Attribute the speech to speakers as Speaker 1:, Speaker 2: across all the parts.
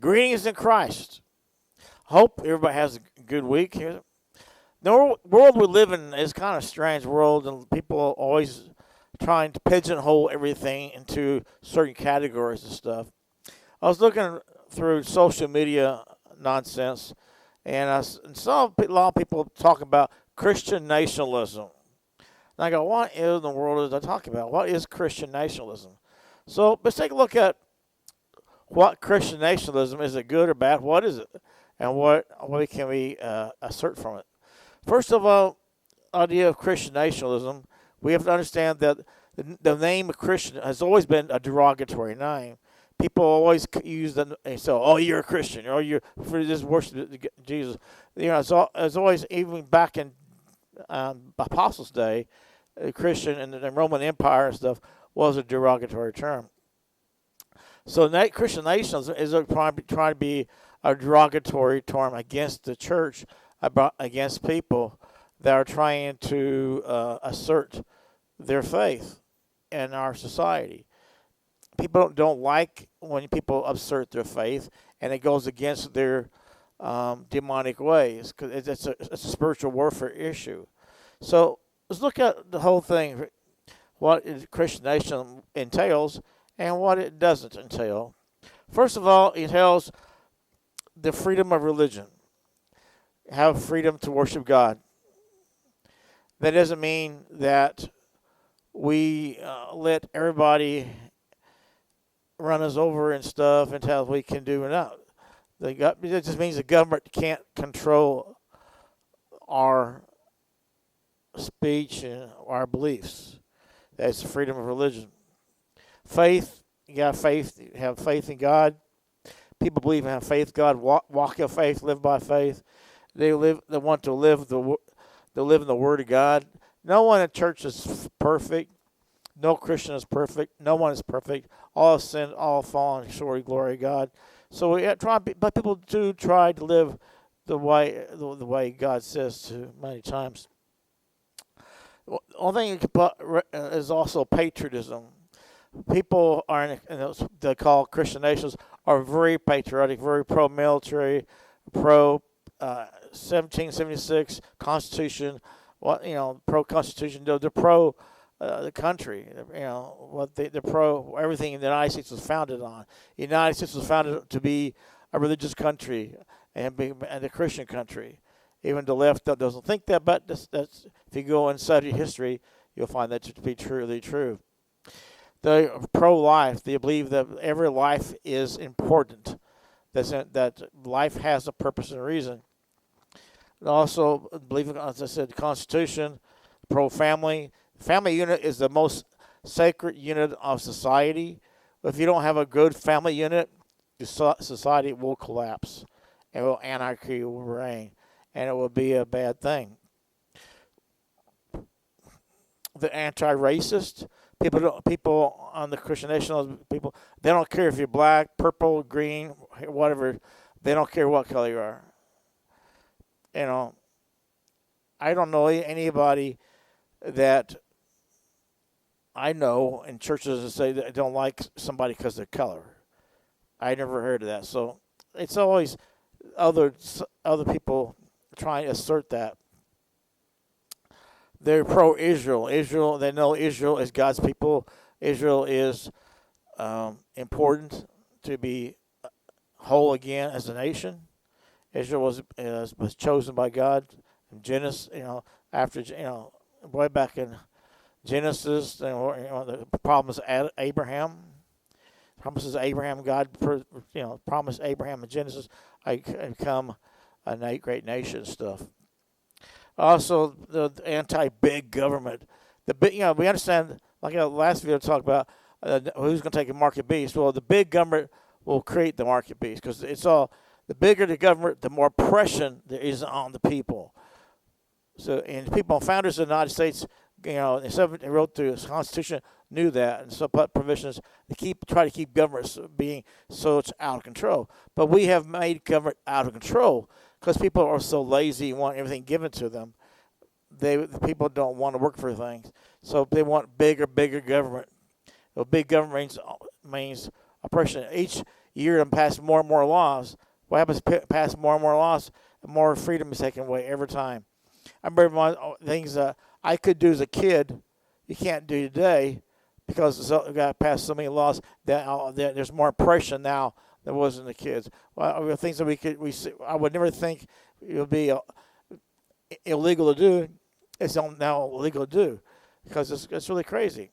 Speaker 1: Greetings in Christ. Hope everybody has a good week here. The world we live in is kind of a strange world, and people are always trying to pigeonhole everything into certain categories and stuff. I was looking through social media nonsense, and saw a lot of people talk about Christian nationalism. And I go, what in the world is I talking about? What is Christian nationalism? So let's take a look at what Christian nationalism is. It good or bad? What is it? And what can we assert from it? First of all, idea of Christian nationalism, we have to understand that the name of Christian has always been a derogatory name. People always use oh, you're a Christian, or you're for this worship Jesus. It's always, even back in Apostles' day, Christian and the Roman Empire and stuff was a derogatory term. So Christian nationalism is trying to be a derogatory term against the church, against people that are trying to assert their faith in our society. People don't like when people assert their faith, and it goes against their demonic ways, because it's a spiritual warfare issue. So let's look at the whole thing, what Christian nationalism entails and what it doesn't entail. First of all, it entails the freedom of religion. Have freedom to worship God. That doesn't mean that we let everybody run us over and stuff until we can do enough. It just means the government can't control our speech and our beliefs. That's the freedom of religion. Faith, you got faith. You have faith in God. People believe and have faith in God. Walk in faith, live by faith. They want to live in the Word of God. No one in church is perfect. No Christian is perfect. No one is perfect. All have sinned, all fallen short of the glory of God. So but people do try to live the way God says to many times. The only thing is also patriotism. People they call Christian nations are very patriotic, very pro-military, pro 1776 Constitution. Pro-Constitution. They're pro the country. They're pro everything the United States was founded on. The United States was founded to be a religious country and a Christian country. Even the left doesn't think that, but that's if you go and study history, you'll find that to be truly true. They're pro-life. They believe that every life is important. That life has a purpose and a reason. And also believe, as I said, the Constitution, pro-family. Family unit is the most sacred unit of society. If you don't have a good family unit, the society will collapse, and anarchy will reign, and it will be a bad thing. The anti-racist people on the Christian nationalism people, they don't care if you're black, purple, green, whatever. They don't care what color you are. I don't know anybody that I know in churches that say that they don't like somebody because of their color. I never heard of that. So it's always other people trying to assert that. They're pro-Israel. They know Israel is God's people. Israel is important to be whole again as a nation. Israel was chosen by God in Genesis. Way back in Genesis, the promise Abraham. Promises Abraham. God, promised Abraham in Genesis, I become a great nation stuff. Also, the anti-big government. We understand, like last video talked about, who's going to take a market beast. Well, the big government will create the market beast, because it's all, the bigger the government, the more oppression there is on the people. So, and people, founders of the United States, they wrote the Constitution, knew that, and so put provisions to try to keep governments being so it's out of control. But we have made government out of control because people are so lazy and want everything given to them. The people don't want to work for things, so they want bigger government. Well, big government means oppression. year and pass more and more laws. What happens? Pass more and more laws, and more freedom is taken away every time. I remember one things I could do as a kid, you can't do today because we got passed so many laws that there's more oppression now than was in the kids. Well, things that I would never think it would be illegal to do. It's now illegal to do because it's really crazy.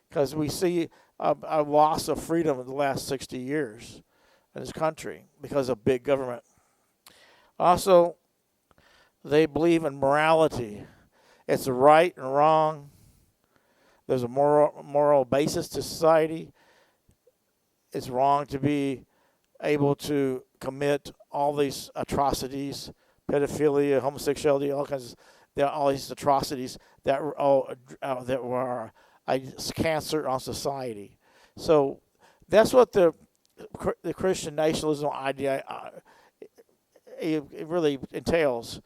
Speaker 1: Because we see a loss of freedom in the last 60 years in this country because of big government. Also, they believe in morality. It's right and wrong. There's a moral basis to society. It's wrong to be able to commit all these atrocities, pedophilia, homosexuality, all these atrocities that were a cancer on society. So that's what the Christian nationalism idea it really entails.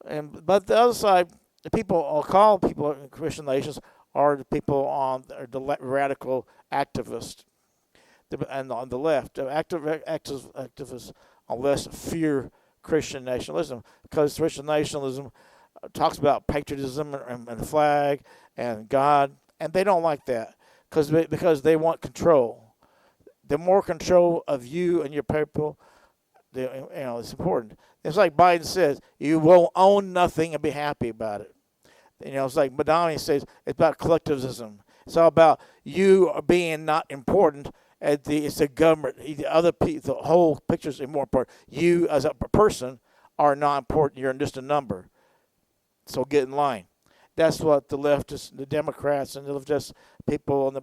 Speaker 1: But the other side, the people I'll call people in Christian nations are the people on the radical activists, and on the left, the activists on the left fear Christian nationalism because Christian nationalism talks about patriotism and the flag and God, and they don't like that because they want control. The more control of you and your people, it's important. It's like Biden says, you will own nothing and be happy about it. It's like Madani says, it's about collectivism. It's all about you being not important. It's the government. The other people, the whole picture is more important. You as a person are not important. You're just a number. So get in line. That's what the leftists, the Democrats, and the leftist people,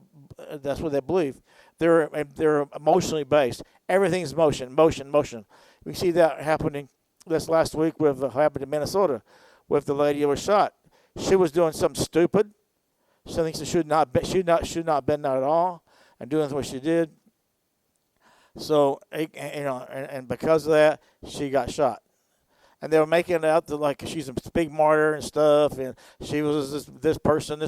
Speaker 1: that's what they believe. They're emotionally based. Everything's motion. We see that happening this last week with what happened in Minnesota with the lady who was shot. She was doing something stupid, something she should not have been at all, and doing what she did. So and because of that, she got shot. And they were making it out like she's a big martyr and stuff, and she was this person,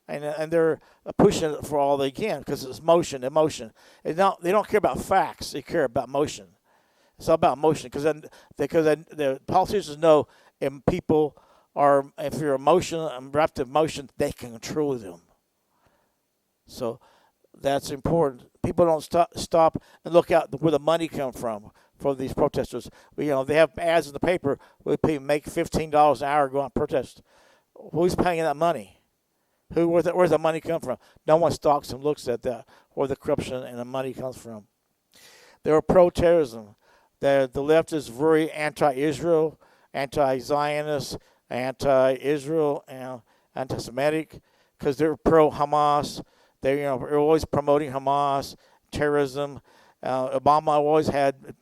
Speaker 1: and they're pushing it for all they can because it's emotion. They don't care about facts; they care about motion. It's all about motion because the politicians know if people are, if you're emotional and wrapped in emotion, they can control them. So that's important. People don't stop and look out where the money comes from for these protesters. They have ads in the paper where people make $15 an hour to go on protest. Who's paying that money? Where's the money come from? No one stops and looks at that, where the corruption and the money comes from. They're pro-terrorism. The left is very anti-Israel, anti-Zionist, anti-Israel, and anti-Semitic because they're pro-Hamas. They're always promoting Hamas, terrorism. Obama always had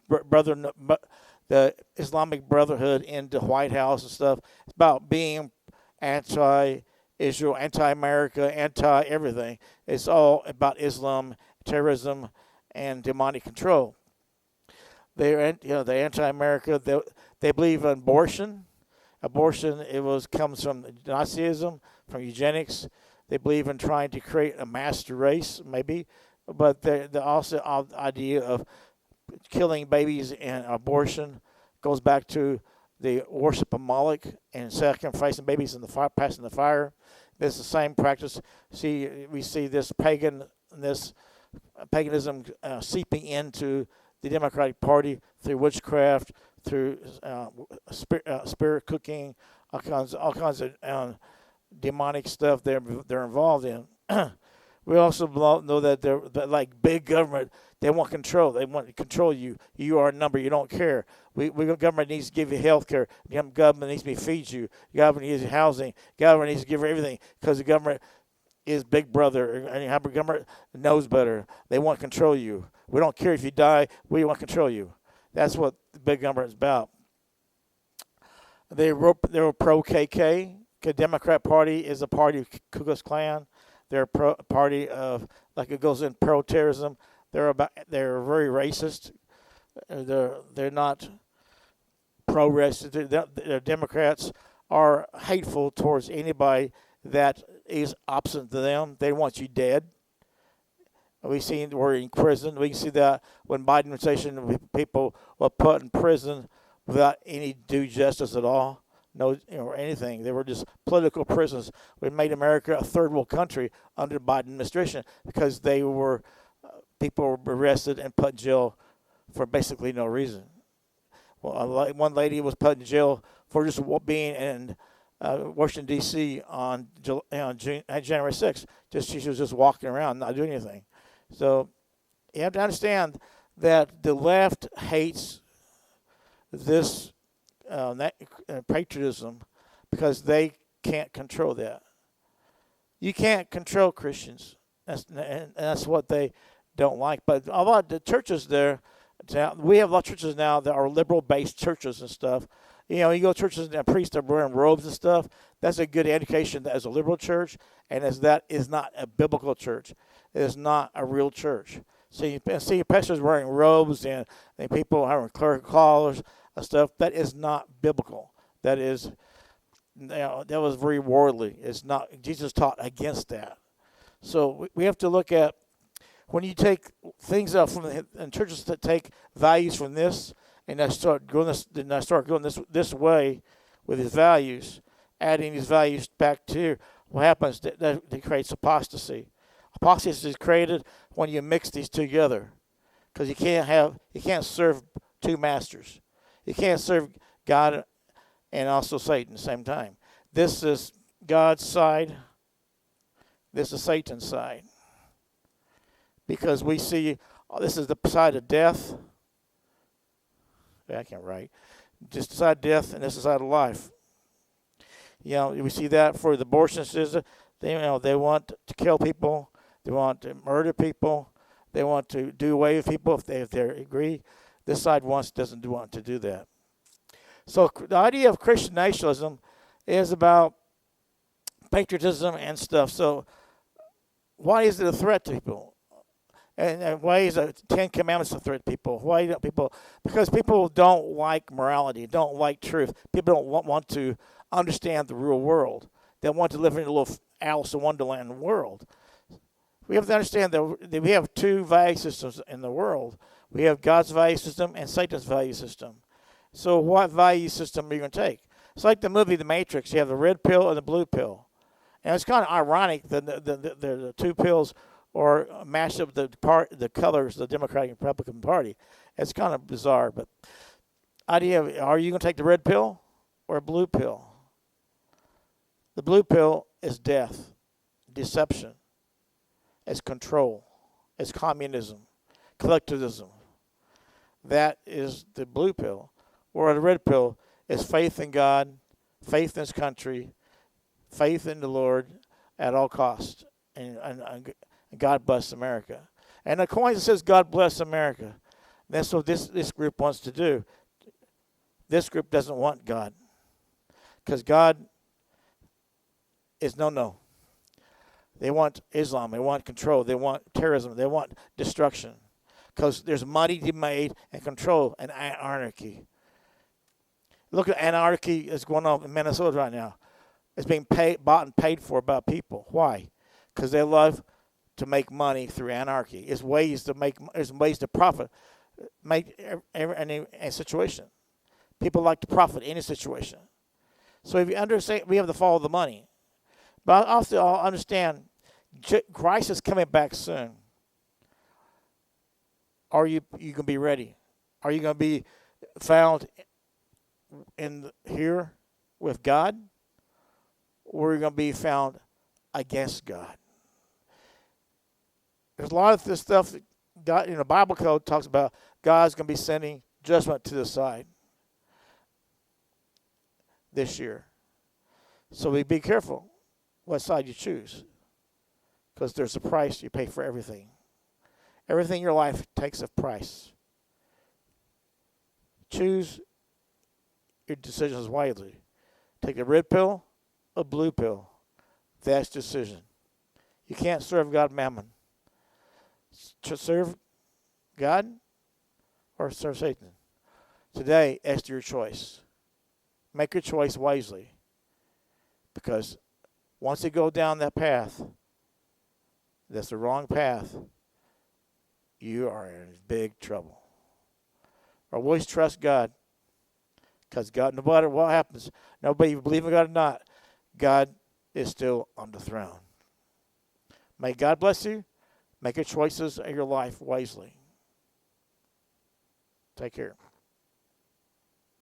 Speaker 1: the Islamic Brotherhood in the White House and stuff. It's about being anti-Israel, anti-America, anti-everything. It's all about Islam, terrorism, and demonic control. They're anti-America. They believe in abortion. Abortion comes from Nazism, from eugenics. They believe in trying to create a master race, maybe, but the also idea of killing babies and abortion goes back to the worship of Moloch and sacrificing babies in the fire, passing the fire. It's the same practice. We see this paganism seeping into the Democratic Party through witchcraft, through spirit cooking, all kinds of demonic stuff they're involved in. We also know that they're like big government. They want control. They want to control you. You are a number. You don't care. Government needs to give you health care. Government needs to feed you. Government needs housing. Government needs to give you everything because the government is big brother. And the government knows better. They want to control you. We don't care if you die. We want to control you. That's what the big government is about. They were pro-KK. The Democrat Party is a party of Ku Klux Klan. They're a party of, like it goes in pro-terrorism. They're very racist. They're not pro-racist. The Democrats are hateful towards anybody that is opposite to them. They want you dead. We see we're in prison. We can see that when Biden administration, people were put in prison without any due justice at all, no, or anything. They were just political prisons. We made America a third world country under the Biden administration because they were people were arrested and put in jail for basically no reason. Well, one lady was put in jail for just being in Washington D.C. on January 6th. She was just walking around, not doing anything. So you have to understand that the left hates this patriotism because they can't control that. You can't control Christians. That's what they don't like. But a lot of the churches there, we have a lot of churches now that are liberal-based churches and stuff. You know, you go to churches and priests are wearing robes and stuff. That's a good indication that as a liberal church, and as that is not a biblical church. It is not a real church. So you see pastors wearing robes and people having clerical collars and stuff. That is not biblical. That is, that was very worldly. It's not. Jesus taught against that. So we have to look at when you take things out from and churches that take values from this and I start going this way with these values, adding these values back to here. What happens? That creates apostasy. Apostasy is created when you mix these together, because you can't serve two masters. You can't serve God and also Satan at the same time. This is God's side. This is Satan's side. Because we see this is the side of death. I can't write. Just the side of death, and this is the side of life. You know, we see that for the abortionists. They want to kill people. They want to murder people. They want to do away with people if they agree. This side doesn't want to do that. So the idea of Christian nationalism is about patriotism and stuff. So why is it a threat to people? And why is the Ten Commandments a threat to people? Why don't people? Because people don't like morality, don't like truth. People don't want to understand the real world. They want to live in a little Alice in Wonderland world. We have to understand that we have two value systems in the world. We have God's value system and Satan's value system. So what value system are you going to take? It's like the movie The Matrix. You have the red pill and the blue pill. And it's kind of ironic that the two pills or mash up the colors of the Democratic and Republican Party. It's kind of bizarre, but idea of, are you going to take the red pill or a blue pill? The blue pill is death, deception, it's control, it's communism, collectivism. That is the blue pill. Or the red pill is faith in God, faith in His country, faith in the Lord at all costs, and God bless America. And the coin that says God bless America. That's what this group wants to do. This group doesn't want God. Because God is no. They want Islam. They want control. They want terrorism. They want destruction. Because there's money to be made and control and anarchy. Look at anarchy that's going on in Minnesota right now. It's being bought and paid for by people. Why? Because they love to make money through anarchy. There's ways to profit, make any situation. People like to profit any situation. So if you understand, we have to follow the money. But also I'll understand, Christ is coming back soon. Are you going to be ready? Are you going to be found here with God? Or are you going to be found against God? There's a lot of this stuff that God, in the Bible code talks about God's going to be sending judgment to the side this year. So be careful what side you choose, because there's a price you pay for everything. Everything in your life takes a price. Choose your decisions wisely. Take a red pill, a blue pill. That's decision. You can't serve God mammon. To serve God or serve Satan. Today, it's your choice. Make your choice wisely. Because once you go down that path, that's the wrong path. you are in big trouble. Always trust God, because God, no matter what happens, nobody believe in God or not, God is still on the throne. May God bless you. Make your choices in your life wisely. Take care.